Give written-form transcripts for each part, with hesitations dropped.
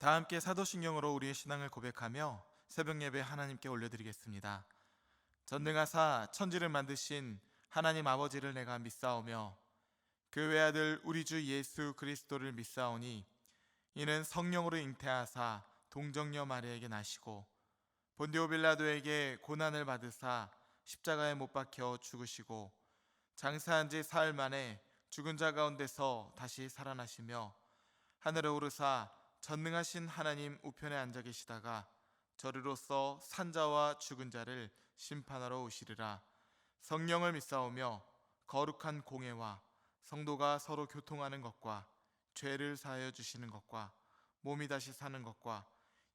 다 함께 사도신경으로 우리의 신앙을 고백하며 새벽 예배 하나님께 올려드리겠습니다. 전능하사 천지를 만드신 하나님 아버지를 내가 믿사오며 그 외아들 우리 주 예수 그리스도를 믿사오니 이는 성령으로 잉태하사 동정녀 마리아에게 나시고 본디오 빌라도에게 고난을 받으사 십자가에 못 박혀 죽으시고 장사한 지 사흘 만에 죽은 자 가운데서 다시 살아나시며 하늘에 오르사 전능하신 하나님 우편에 앉아 계시다가 저리로서 산자와 죽은 자를 심판하러 오시리라. 성령을 믿사오며 거룩한 공회와 성도가 서로 교통하는 것과 죄를 사하여 주시는 것과 몸이 다시 사는 것과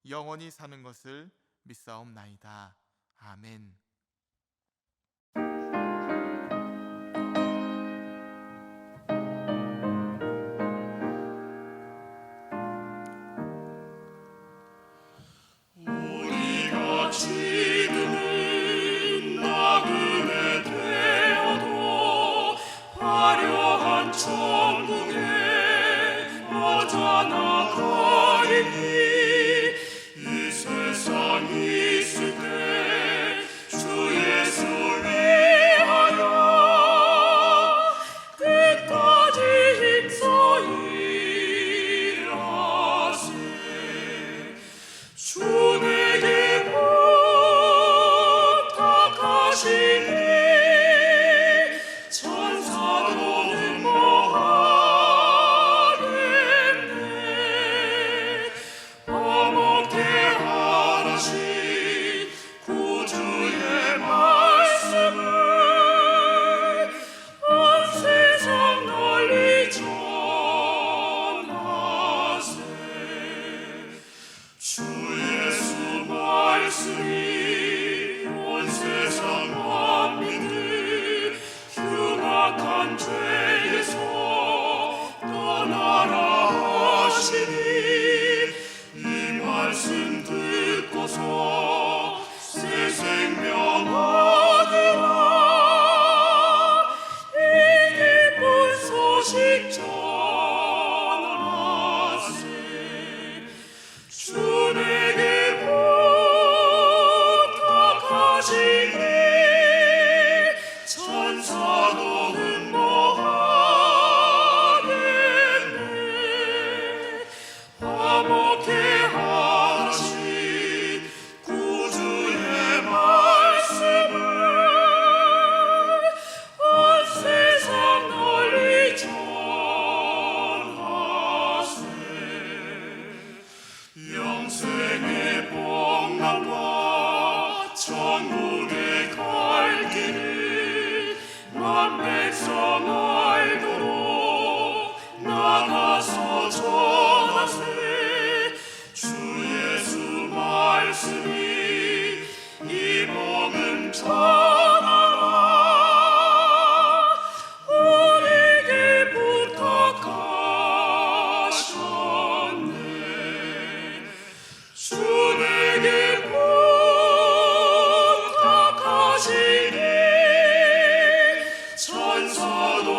영원히 사는 것을 믿사옵나이다. 아멘. 우리가 지금은 나그네 되어도 화려한 천국에 맞아 나가리니 이 세상 있을 때 주 예수 위하여 끝까지 힘써 일하세. 주 내게 부탁하시니 천사도 응모하겠네. 화목케 하라신 구주의 말씀을 온 세상 널리 전하세. 주 예수 말씀이 온 세상 만민을 흉악한 죄에서 떠나라 하시니 이 말씀 듣고서 새 생명 얻으라. 이 기쁜 소식 전하세. 주 내게 부탁하시니 천사도 응모하겠네. 화목케 하신 구주의 말씀을 온 세상 널리 전하세. 영생의 복락과 천국에 갈 길을 만백성 알도록 나가서 전하세. 주 예수 말씀이 이 복음 전하라. 우리에게 부탁하셨네. 주 내게 부탁하시니 천사도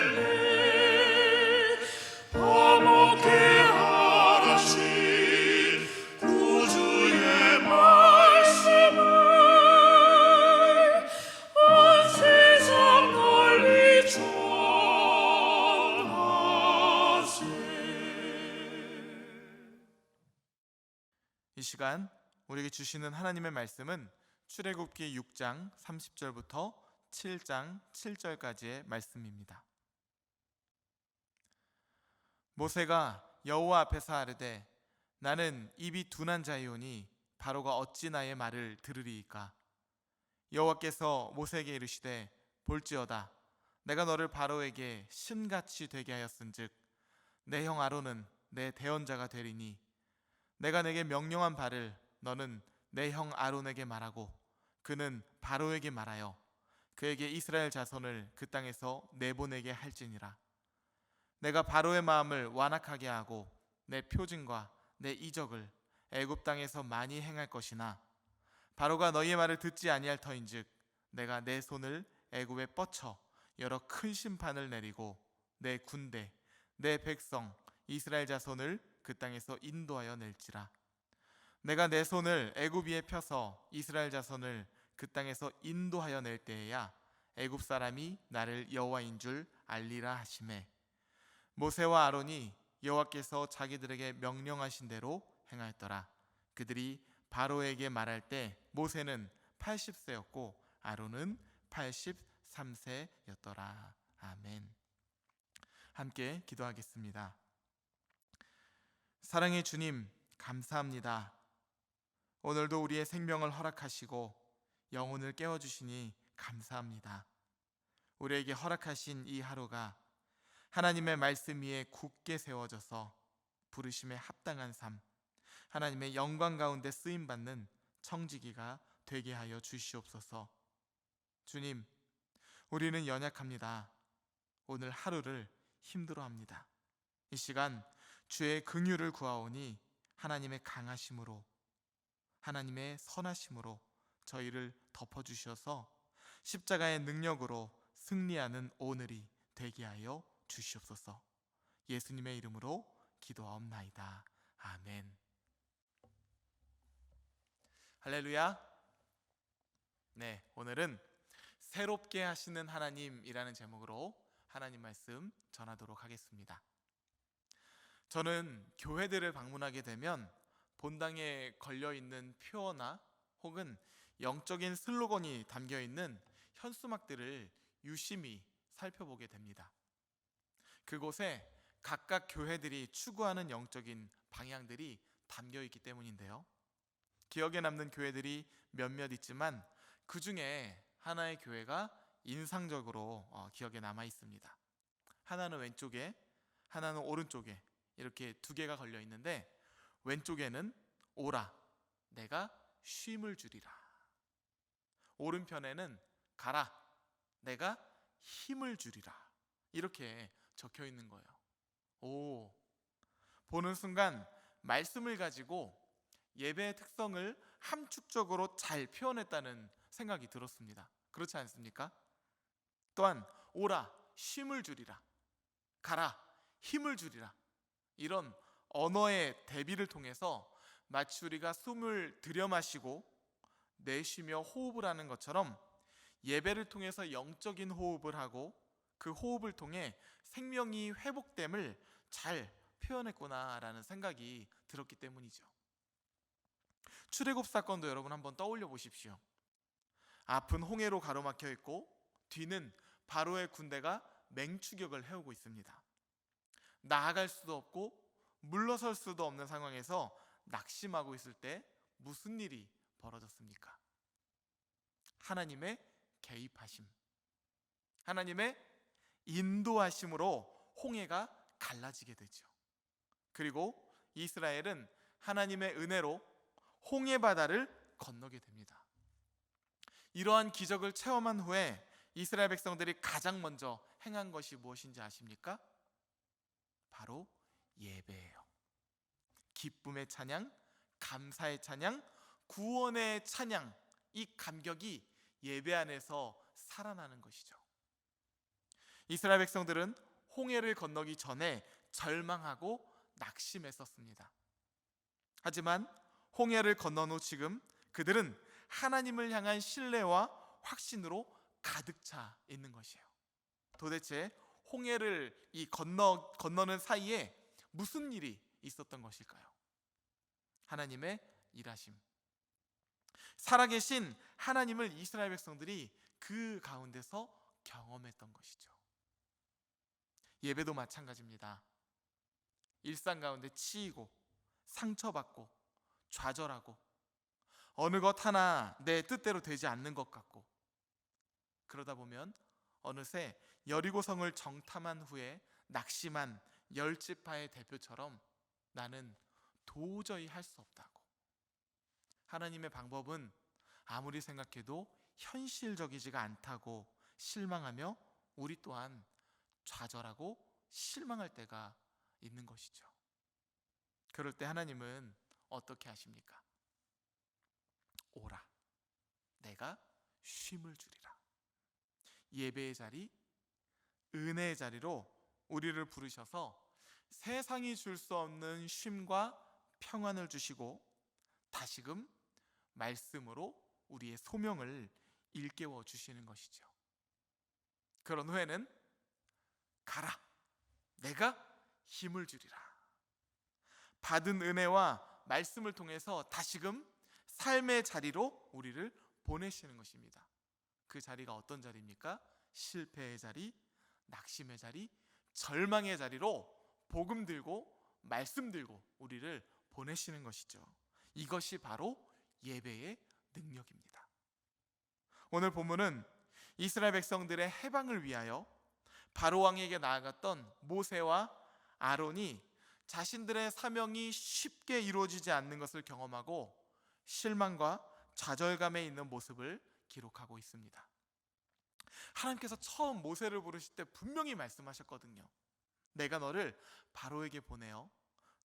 응모하겠네. 화목케 하라신 구주의 말씀을 온 세상 널리 전하세. 이 시간 우리에게 주시는 하나님의 말씀은 출애굽기 6장 30절부터 7장 7절까지의 말씀입니다. 모세가 여호와 앞에서 아뢰되 나는 입이 둔한 자이오니 바로가 어찌 나의 말을 들으리이까. 여호와께서 모세에게 이르시되 볼지어다 내가 너를 바로에게 신같이 되게 하였은즉 내 형 아론은 내 대언자가 되리니 내가 내게 명령한 바를 너는 내 형 아론에게 말하고 그는 바로에게 말하여 그에게 이스라엘 자손을 그 땅에서 내보내게 할지니라. 내가 바로의 마음을 완악하게 하고 내 표징과 내 이적을 애굽 땅에서 많이 행할 것이나 바로가 너희의 말을 듣지 아니할 터인즉 내가 내 손을 애굽에 뻗쳐 여러 큰 심판을 내리고 내 군대 내 백성 이스라엘 자손을 그 땅에서 인도하여 낼지라. 내가 내 손을 애굽 위에 펴서 이스라엘 자손을 그 땅에서 인도하여 낼 때에야 애굽 사람이 나를 여호와인 줄 알리라 하시매, 모세와 아론이 여호와께서 자기들에게 명령하신 대로 행하였더라. 그들이 바로에게 말할 때 모세는 80세였고 아론은 83세였더라. 아멘. 함께 기도하겠습니다. 사랑의 주님, 감사합니다. 오늘도 우리의 생명을 허락하시고 영혼을 깨워주시니 감사합니다. 우리에게 허락하신 이 하루가 하나님의 말씀 위에 굳게 세워져서 부르심에 합당한 삶, 하나님의 영광 가운데 쓰임받는 청지기가 되게 하여 주시옵소서. 주님, 우리는 연약합니다. 오늘 하루를 힘들어합니다. 이 시간 주의 긍휼을 구하오니 하나님의 강하심으로, 하나님의 선하심으로 저희를 덮어주셔서 십자가의 능력으로 승리하는 오늘이 되게 하여 주시옵소서. 예수님의 이름으로 기도하옵나이다. 아멘. 할렐루야. 네, 오늘은 새롭게 하시는 하나님이라는 제목으로 하나님 말씀 전하도록 하겠습니다. 저는 교회들을 방문하게 되면 본당에 걸려있는 표어나 혹은 영적인 슬로건이 담겨있는 현수막들을 유심히 살펴보게 됩니다. 그곳에 각각 교회들이 추구하는 영적인 방향들이 담겨있기 때문인데요, 기억에 남는 교회들이 몇몇 있지만 그 중에 하나의 교회가 인상적으로 기억에 남아 있습니다. 하나는 왼쪽에, 하나는 오른쪽에 이렇게 두 개가 걸려 있는데, 왼쪽에는 오라, 내가 쉼을 주리라. 오른편에는 가라, 내가 힘을 주리라. 이렇게 적혀 있는 거예요. 오, 보는 순간 말씀을 가지고 예배의 특성을 함축적으로 잘 표현했다는 생각이 들었습니다. 그렇지 않습니까? 또한 오라, 쉼을 주리라, 가라, 힘을 주리라, 이런 언어의 대비를 통해서 마치 우리가 숨을 들여 마시고 내쉬며 호흡을 하는 것처럼 예배를 통해서 영적인 호흡을 하고 그 호흡을 통해 생명이 회복됨을 잘 표현했구나라는 생각이 들었기 때문이죠. 출애굽 사건도 여러분 한번 떠올려 보십시오. 앞은 홍해로 가로막혀 있고 뒤는 바로의 군대가 맹추격을 해오고 있습니다. 나아갈 수도 없고 물러설 수도 없는 상황에서 낙심하고 있을 때 무슨 일이 벌어졌습니까? 하나님의 개입하심, 하나님의 인도하심으로 홍해가 갈라지게 되죠. 그리고 이스라엘은 하나님의 은혜로 홍해 바다를 건너게 됩니다. 이러한 기적을 체험한 후에 이스라엘 백성들이 가장 먼저 행한 것이 무엇인지 아십니까? 바로 예배예요. 기쁨의 찬양, 감사의 찬양, 구원의 찬양, 이 감격이 예배 안에서 살아나는 것이죠. 이스라엘 백성들은 홍해를 건너기 전에 절망하고 낙심했었습니다. 하지만 홍해를 건넌 후 지금 그들은 하나님을 향한 신뢰와 확신으로 가득 차 있는 것이에요. 도대체 홍해를 건너는 사이에 무슨 일이 있었던 것일까요? 하나님의 일하심. 살아계신 하나님을 이스라엘 백성들이 그 가운데서 경험했던 것이죠. 예배도 마찬가지입니다. 일상 가운데 치이고 상처받고 좌절하고 어느 것 하나 내 뜻대로 되지 않는 것 같고, 그러다 보면 어느새 여리고성을 정탐한 후에 낙심한 열지파의 대표처럼 나는 도저히 할 수 없다고, 하나님의 방법은 아무리 생각해도 현실적이지가 않다고 실망하며 우리 또한 좌절하고 실망할 때가 있는 것이죠. 그럴 때 하나님은 어떻게 하십니까? 오라, 내가 쉼을 주리라. 예배의 자리, 은혜의 자리로 우리를 부르셔서 세상이 줄 수 없는 쉼과 평안을 주시고 다시금 말씀으로 우리의 소명을 일깨워 주시는 것이죠. 그런 후에는 가라, 내가 힘을 주리라. 받은 은혜와 말씀을 통해서 다시금 삶의 자리로 우리를 보내시는 것입니다. 그 자리가 어떤 자리입니까? 실패의 자리, 낙심의 자리, 절망의 자리로 복음 들고 말씀 들고 우리를 보내시는 것이죠. 이것이 바로 예배의 능력입니다. 오늘 본문은 이스라엘 백성들의 해방을 위하여 바로 왕에게 나아갔던 모세와 아론이 자신들의 사명이 쉽게 이루어지지 않는 것을 경험하고 실망과 좌절감에 있는 모습을 기록하고 있습니다. 하나님께서 처음 모세를 부르실 때 분명히 말씀하셨거든요. 내가 너를 바로에게 보내어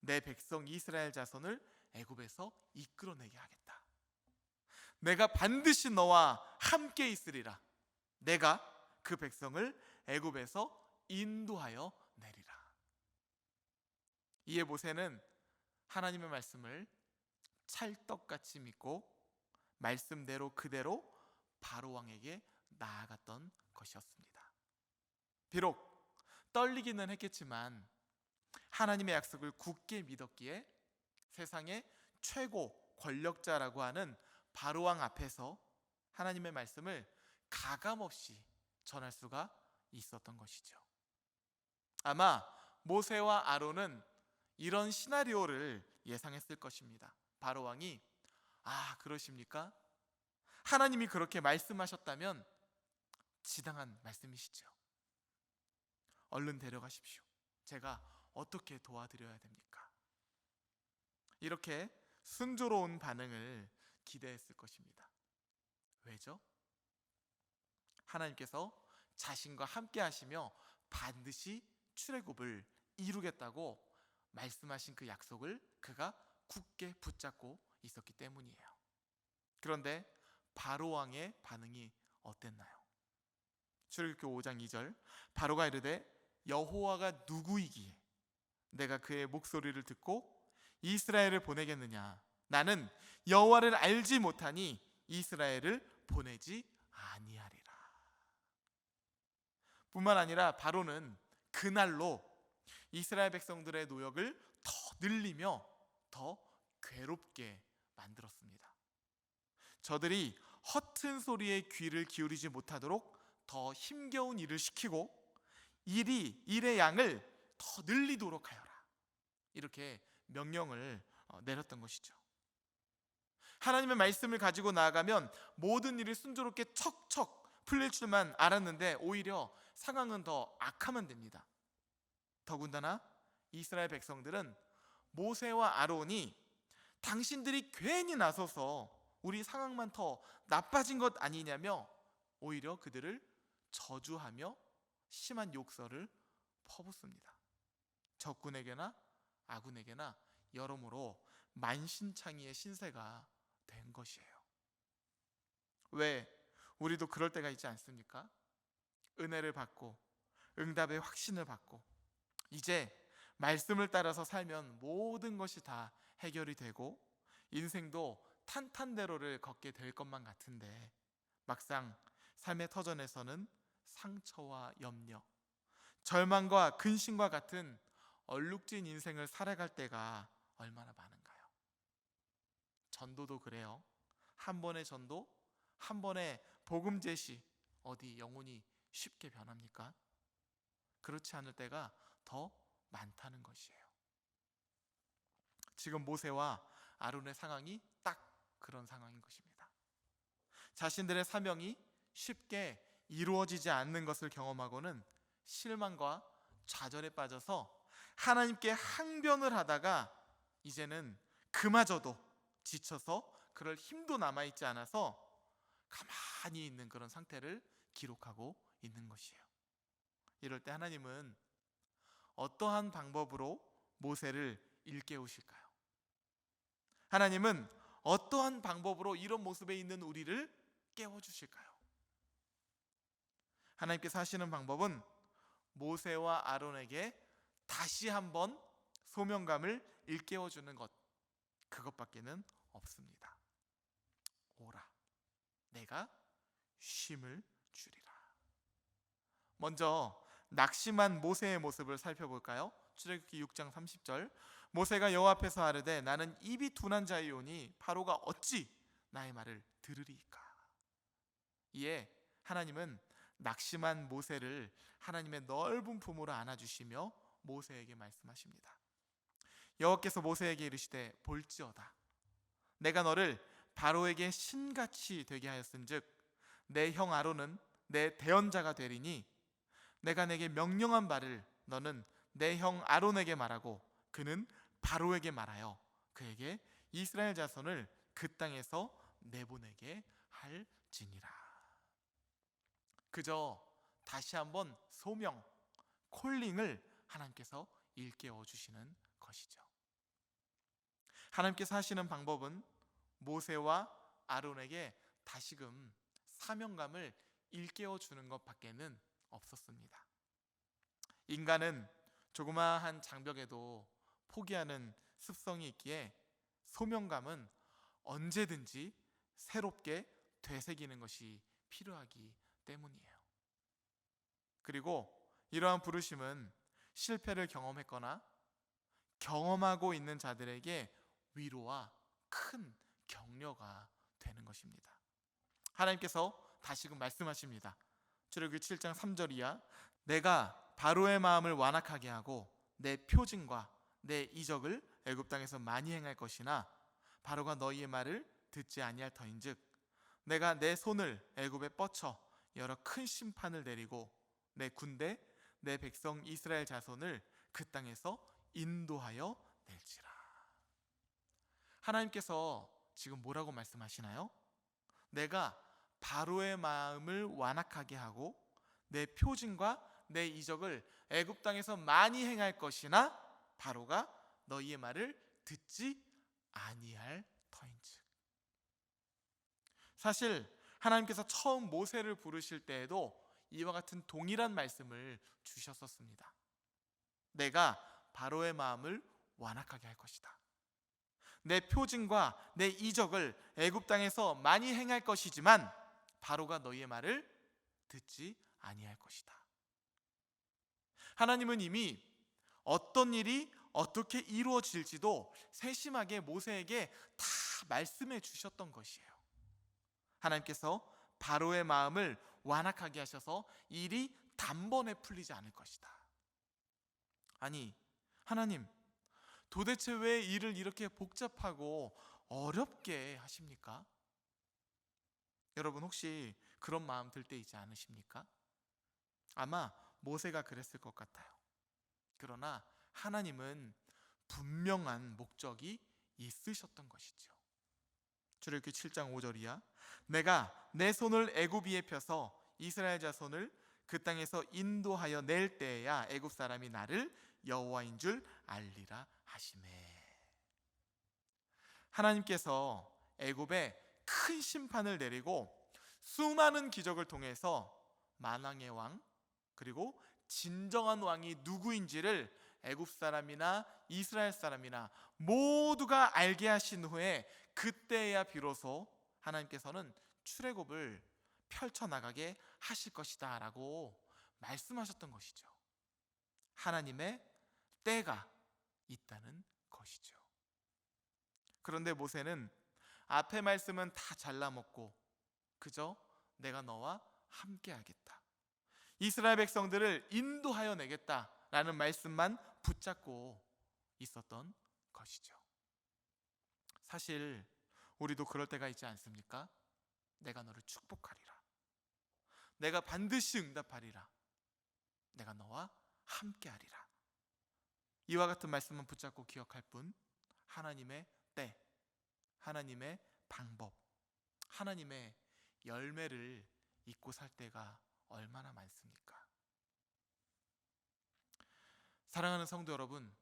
내 백성 이스라엘 자손을 애굽에서 이끌어내게 하겠다. 내가 반드시 너와 함께 있으리라. 내가 그 백성을 애굽에서 인도하여 내리라. 이에 모세는 하나님의 말씀을 찰떡같이 믿고 말씀대로 그대로 바로 왕에게 나아갔던 것이었습니다. 비록 떨리기는 했겠지만 하나님의 약속을 굳게 믿었기에 세상의 최고 권력자라고 하는 바로 왕 앞에서 하나님의 말씀을 가감없이 전할 수가 있었던 것이죠. 아마 모세와 아론은 이런 시나리오를 예상했을 것입니다. 바로 왕이 그러십니까? 하나님이 그렇게 말씀하셨다면 지당한 말씀이시죠. 얼른 데려가십시오. 제가 어떻게 도와드려야 됩니까? 이렇게 순조로운 반응을 기대했을 것입니다. 왜죠? 하나님께서 자신과 함께 하시며 반드시 출애굽을 이루겠다고 말씀하신 그 약속을 그가 굳게 붙잡고 있었기 때문이에요. 그런데 바로 왕의 반응이 어땠나요? 출애굽기 5장 2절, 바로가 이르되 여호와가 누구이기에 내가 그의 목소리를 듣고 이스라엘을 보내겠느냐? 나는 여호와를 알지 못하니 이스라엘을 보내지 아니하리라. 뿐만 아니라 바로는 그날로 이스라엘 백성들의 노역을 더 늘리며 더 괴롭게 만들었습니다. 저들이 허튼 소리에 귀를 기울이지 못하도록 더 힘겨운 일을 시키고 일의 양을 더 늘리도록 하여라. 이렇게 명령을 내렸던 것이죠. 하나님의 말씀을 가지고 나아가면 모든 일이 순조롭게 척척 풀릴 줄만 알았는데 오히려 상황은 더 악화만 됩니다. 더군다나 이스라엘 백성들은 모세와 아론이 당신들이 괜히 나서서 우리 상황만 더 나빠진 것 아니냐며 오히려 그들을 저주하며 심한 욕설을 퍼붓습니다. 적군에게나 아군에게나 여러모로 만신창이의 신세가 된 것이에요. 왜 우리도 그럴 때가 있지 않습니까? 은혜를 받고 응답의 확신을 받고 이제 말씀을 따라서 살면 모든 것이 다 해결이 되고 인생도 탄탄대로를 걷게 될 것만 같은데 막상 삶의 터전에서는 상처와 염려, 절망과 근심과 같은 얼룩진 인생을 살아갈 때가 얼마나 많은가요? 전도도 그래요. 한 번의 전도, 한 번의 복음 제시 어디 영혼이 쉽게 변합니까? 그렇지 않을 때가 더 많다는 것이에요. 지금 모세와 아론의 상황이 딱 그런 상황인 것입니다. 자신들의 사명이 쉽게 이루어지지 않는 것을 경험하고는 실망과 좌절에 빠져서 하나님께 항변을 하다가 이제는 그마저도 지쳐서 그럴 힘도 남아있지 않아서 가만히 있는 그런 상태를 기록하고 있는 것이에요. 이럴 때 하나님은 어떠한 방법으로 모세를 일깨우실까요? 하나님은 어떠한 방법으로 이런 모습에 있는 우리를 깨워주실까요? 하나님께서 하시는 방법은 모세와 아론에게 다시 한번 소명감을 일깨워주는 것, 그것밖에는 없습니다. 오라, 내가 쉼을 주리라. 먼저 낙심한 모세의 모습을 살펴볼까요? 출애굽기 6장 30절, 모세가 여호와 앞에서 아뢰되 나는 입이 둔한 자이오니 바로가 어찌 나의 말을 들으리이까. 이에 하나님은 낙심한 모세를 하나님의 넓은 품으로 안아주시며 모세에게 말씀하십니다. 여호와께서 모세에게 이르시되 볼지어다, 내가 너를 바로에게 신같이 되게 하였은즉 내 형 아론은 내 대언자가 되리니 내가 내게 명령한 바를 너는 내 형 아론에게 말하고 그는 바로에게 말하여 그에게 이스라엘 자손을 그 땅에서 내보내게 할지니라. 그저 다시 한번 소명, 콜링을 하나님께서 일깨워 주시는 것이죠. 하나님께서 하시는 방법은 모세와 아론에게 다시금 사명감을 일깨워 주는 것밖에는 없었습니다. 인간은 조그마한 장벽에도 포기하는 습성이 있기에 소명감은 언제든지 새롭게 되새기는 것이 필요하기 때문이에요. 그리고 이러한 부르심은 실패를 경험했거나 경험하고 있는 자들에게 위로와 큰 격려가 되는 것입니다. 하나님께서 다시금 말씀하십니다. 출애굽기 7장 3절이야, 내가 바로의 마음을 완악하게 하고 내 표징과 내 이적을 애굽 땅에서 많이 행할 것이나 바로가 너희의 말을 듣지 아니할 터인즉 내가 내 손을 애굽에 뻗쳐 여러 큰 심판을 내리고 내 군대 내 백성 이스라엘 자손을 그 땅에서 인도하여 낼지라. 하나님께서 지금 뭐라고 말씀하시나요? 내가 바로의 마음을 완악하게 하고 내 표징과 내 이적을 애굽 땅에서 많이 행할 것이나 바로가 너희의 말을 듣지 아니할 터인즉. 사실 하나님께서 처음 모세를 부르실 때에도 이와 같은 동일한 말씀을 주셨었습니다. 내가 바로의 마음을 완악하게 할 것이다. 내 표징과 내 이적을 애굽 땅에서 많이 행할 것이지만 바로가 너희의 말을 듣지 아니할 것이다. 하나님은 이미 어떤 일이 어떻게 이루어질지도 세심하게 모세에게 다 말씀해 주셨던 것이에요. 하나님께서 바로의 마음을 완악하게 하셔서 일이 단번에 풀리지 않을 것이다. 아니, 하나님, 도대체 왜 일을 이렇게 복잡하고 어렵게 하십니까? 여러분 혹시 그런 마음 들 때 있지 않으십니까? 아마 모세가 그랬을 것 같아요. 그러나 하나님은 분명한 목적이 있으셨던 것이죠. 출애굽기 7장 5절이야, 내가 내 손을 애굽 위에 펴서 이스라엘 자손을 그 땅에서 인도하여 낼 때에야 애굽 사람이 나를 여호와인 줄 알리라 하시매. 하나님께서 애굽에 큰 심판을 내리고 수많은 기적을 통해서 만왕의 왕, 그리고 진정한 왕이 누구인지를 애굽 사람이나 이스라엘 사람이나 모두가 알게 하신 후에 그때야 비로소 하나님께서는 출애굽을 펼쳐나가게 하실 것이다 라고 말씀하셨던 것이죠. 하나님의 때가 있다는 것이죠. 그런데 모세는 앞의 말씀은 다 잘라먹고 그저 내가 너와 함께 하겠다, 이스라엘 백성들을 인도하여 내겠다라는 말씀만 붙잡고 있었던 것이죠. 사실 우리도 그럴 때가 있지 않습니까? 내가 너를 축복하리라, 내가 반드시 응답하리라, 내가 너와 함께하리라. 이와 같은 말씀만 붙잡고 기억할 뿐 하나님의 때, 하나님의 방법, 하나님의 열매를 잊고 살 때가 얼마나 많습니까? 사랑하는 성도 여러분,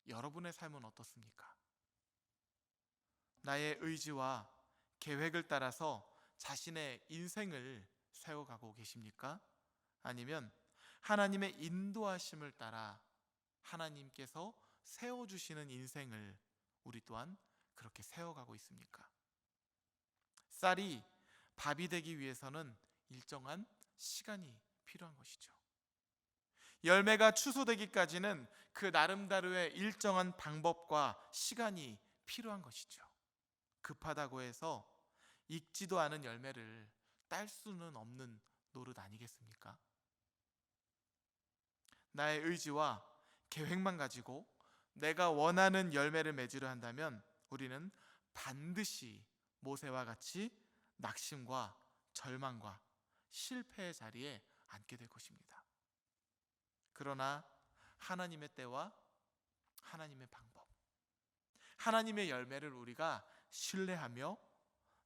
여러분의 삶은 어떻습니까? 나의 의지와 계획을 따라서 자신의 인생을 세워가고 계십니까? 아니면 하나님의 인도하심을 따라 하나님께서 세워주시는 인생을 우리 또한 그렇게 세워가고 있습니까? 쌀이 밥이 되기 위해서는 일정한 시간이 필요한 것이죠. 열매가 추수되기까지는 그 나름대로의 일정한 방법과 시간이 필요한 것이죠. 급하다고 해서 익지도 않은 열매를 딸 수는 없는 노릇 아니겠습니까? 나의 의지와 계획만 가지고 내가 원하는 열매를 맺으려 한다면 우리는 반드시 모세와 같이 낙심과 절망과 실패의 자리에 앉게 될 것입니다. 그러나 하나님의 때와 하나님의 방법, 하나님의 열매를 우리가 신뢰하며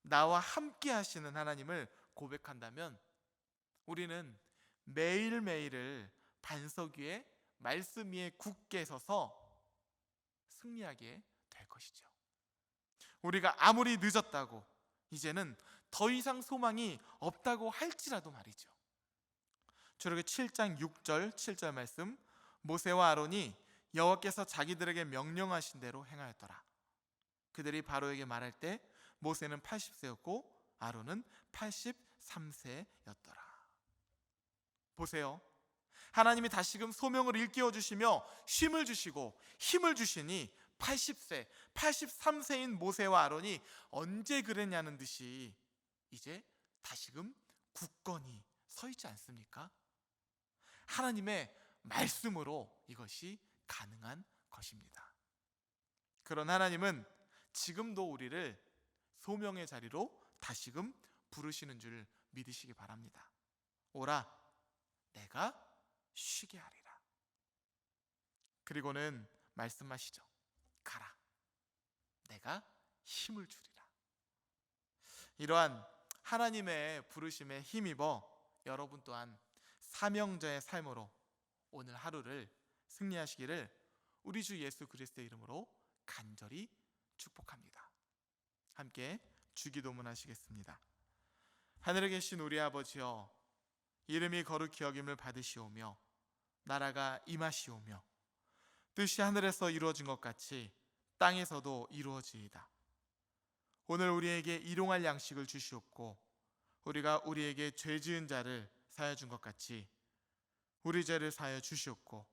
나와 함께 하시는 하나님을 고백한다면 우리는 매일매일을 반석 위에 말씀 위에 굳게 서서 승리하게 될 것이죠. 우리가 아무리 늦었다고 이제는 더 이상 소망이 없다고 할지라도 말이죠. 출애굽기 7장 6절 7절 말씀, 모세와 아론이 여호와께서 자기들에게 명령하신 대로 행하였더라. 그들이 바로에게 말할 때 모세는 80세였고 아론은 83세였더라. 보세요. 하나님이 다시금 소명을 일깨워 주시며 쉼을 주시고 힘을 주시니 80세, 83세인 모세와 아론이 언제 그랬냐는 듯이 이제 다시금 굳건히 서 있지 않습니까? 하나님의 말씀으로 이것이 가능한 것입니다. 그런 하나님은 지금도 우리를 소명의 자리로 다시금 부르시는 줄 믿으시기 바랍니다. 오라, 내가 쉬게 하리라. 그리고는 말씀하시죠. 가라, 내가 힘을 주리라. 이러한 하나님의 부르심에 힘입어 여러분 또한 사명자의 삶으로 오늘 하루를 승리하시기를 우리 주 예수 그리스도의 이름으로 간절히 축복합니다. 함께 주기도문 하시겠습니다. 하늘에 계신 우리 아버지여, 이름이 거룩히 여김을 받으시오며 나라가 임하시오며 뜻이 하늘에서 이루어진 것 같이 땅에서도 이루어지이다. 오늘 우리에게 일용할 양식을 주시옵고 우리가 우리에게 죄 지은 자를 사하여 준 것 같이 우리 죄를 사하여 주시옵고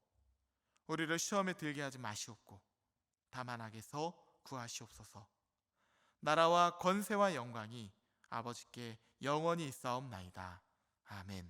우리를 시험에 들게 하지 마시옵고 다만 악에서 구하시옵소서. 나라와 권세와 영광이 아버지께 영원히 있사옵나이다. 아멘.